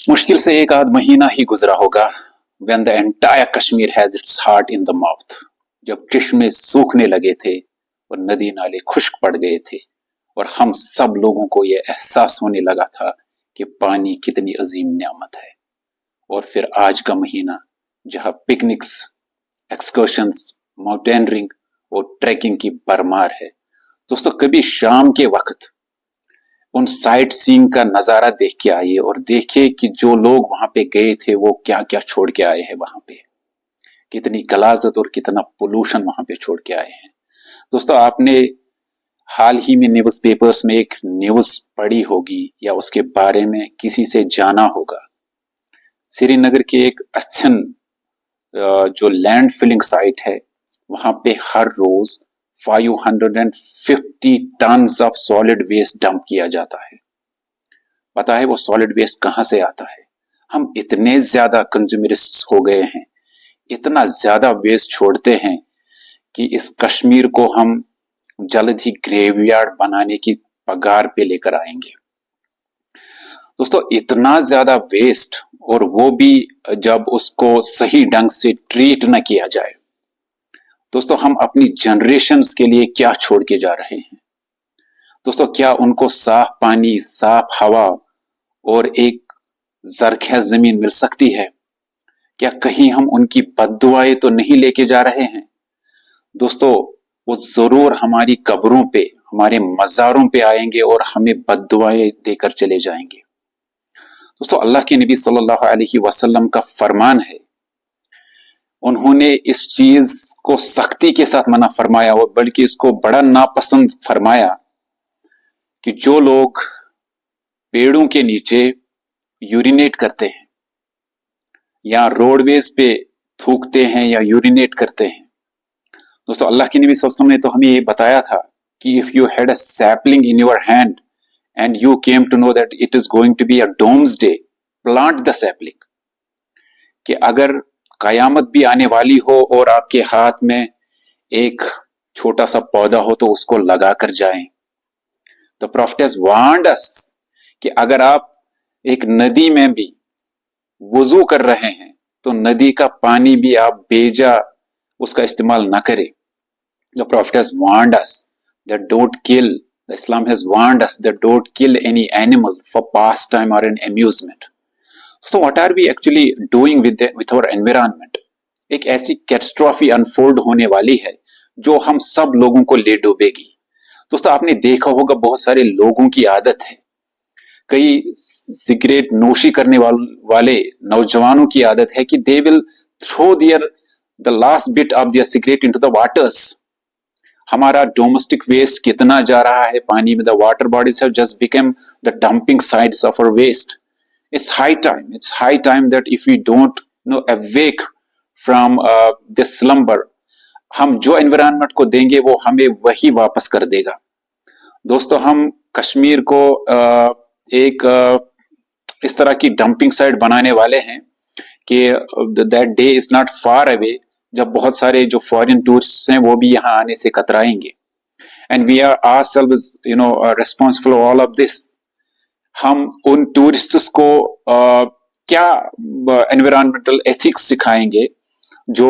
मुश्किल से एक आध महीना ही गुजरा होगा when the entire Kashmir has its heart in the mouth. जब चश्मे सूखने लगे थे और नदी नाले खुश्क पड़ गए थे और हम सब लोगों को यह एहसास होने लगा था कि पानी कितनी अजीम नेमत है. और फिर आज का महीना जहां पिकनिक्स, एक्सकर्शंस, माउंटेनरिंग और ट्रैकिंग की भरमार है. दोस्तों, कभी शाम के वक्त उन साइट सीइंग का नजारा देख के आइए और देखिए कि जो लोग वहां पे गए थे वो क्या क्या छोड़ के आए हैं. वहां पे कितनी गलाजत और कितना पोल्यूशन वहां पे छोड़ के आए हैं. दोस्तों, आपने हाल ही में न्यूज पेपर्स में एक न्यूज पढ़ी होगी या उसके बारे में किसी से जाना होगा. श्रीनगर के एक अच्छन जो लैंड फिलिंग साइट है वहां पे हर रोज 550 tons of solid waste dump किया जाता है. पता है वो सॉलिड वेस्ट कहां से आता है? हम इतने ज्यादा कंज्यूमरिस्ट हो गए हैं, इतना ज्यादा वेस्ट छोड़ते हैं कि इस कश्मीर को हम जल्द ही ग्रेवयार्ड बनाने की पगार पे लेकर आएंगे. दोस्तों, इतना ज्यादा वेस्ट, और वो भी जब उसको सही ढंग से ट्रीट न किया जाए. दोस्तों, हम अपनी जनरेशन्स के लिए क्या छोड़ के जा रहे हैं? दोस्तों, क्या उनको साफ पानी, साफ हवा और एक जरखेज जमीन मिल सकती है? क्या कहीं हम उनकी बद्दुआएं तो नहीं लेके जा रहे हैं? दोस्तों, वो जरूर हमारी कब्रों पे, हमारे मज़ारों पे आएंगे और हमें बद्दुआएं देकर चले जाएंगे. दोस्तों, अल्लाह के नबी सल्लल्लाहु अलैहि वसल्लम का फरमान है, उन्होंने इस चीज को सख्ती के साथ मना फरमाया और बल्कि इसको बड़ा नापसंद फरमाया कि जो लोग पेड़ों के नीचे यूरिनेट करते हैं या रोडवेज पे थूकते हैं या यूरिनेट करते हैं. दोस्तों, अल्लाह के नबी सल्लल्लाहु अलैहि वसल्लम ने तो हमें ये बताया था कि if you had a sapling in your hand and you came to know that it is going to be a doomsday, plant the sapling. कि अगर कयामत भी आने वाली हो और आपके हाथ में एक छोटा सा पौधा हो तो उसको लगा कर जाएं. The prophet has warned us कि अगर आप एक नदी में भी वुजू कर रहे हैं तो नदी का पानी भी आप बेजा उसका इस्तेमाल ना करें. The prophet has warned us that don't kill. Islam has warned us that don't kill any animal for pastime or an amusement. So what are we actually doing with our environment? एक ऐसी catastrophe unfold होने वाली है जो हम सब लोगों को ले डूबेगी. दोस्तों, आपने देखा होगा बहुत सारे लोगों की आदत है, कई सिगरेट नोशी करने वाले नौजवानों की आदत है कि they will throw the last bit of their cigarette into the waters. हमारा डोमेस्टिक वेस्ट कितना जा रहा है पानी में. The water bodies have just become the dumping sites of our waste. It's high time that if we don't awake from this slumber, हम जो environment को देंगे वो हमें वही वापस कर देगा. दोस्तों, हम कश्मीर को इस तरह की डंपिंग साइट बनाने वाले हैं कि that day is not far away जब बहुत सारे जो फॉरेन टूरिस्ट हैं वो भी यहाँ आने से कतराएंगे. And we are ourselves responsible for all of this. हम उन टूरिस्ट्स को क्या एनवायरमेंटल एथिक्स सिखाएंगे जो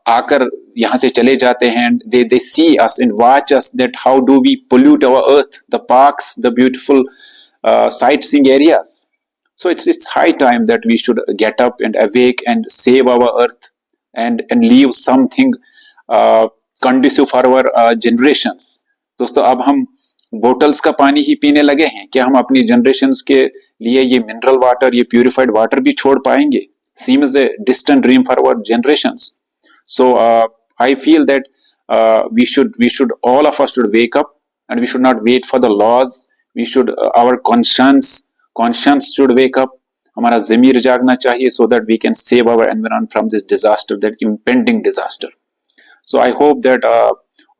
आकर यहाँ से चले जाते हैं. They see us and watch us that how do we pollute our earth, the parks, the beautiful sightseeing areas. So it's high time that we should get up and awake and save our earth and leave something conducive for our generations. दोस्तों, अब हम bottles का पानी ही पीने लगे हैं. क्या हम अपनी जनरेशन्स के लिए ये मिनरल वाटर, ये प्यूरिफाइड वाटर भी छोड़ पाएंगे? Seems a distant dream for our generations. So I feel that we should all of us should wake up and we should not wait for the laws. We should our conscience should wake up. हमारा ज़मीर जागना चाहिए so that we can save our environment from this disaster, that impending disaster. So I hope that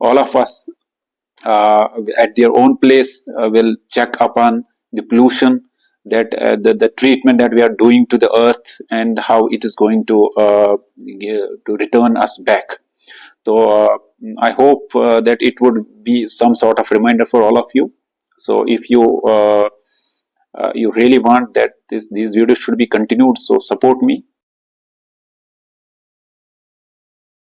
all of us at their own place will check upon the pollution, that the treatment that we are doing to the earth and how it is going to return us back. So I hope that it would be some sort of reminder for all of you. So if you you really want that these videos should be continued, so support me.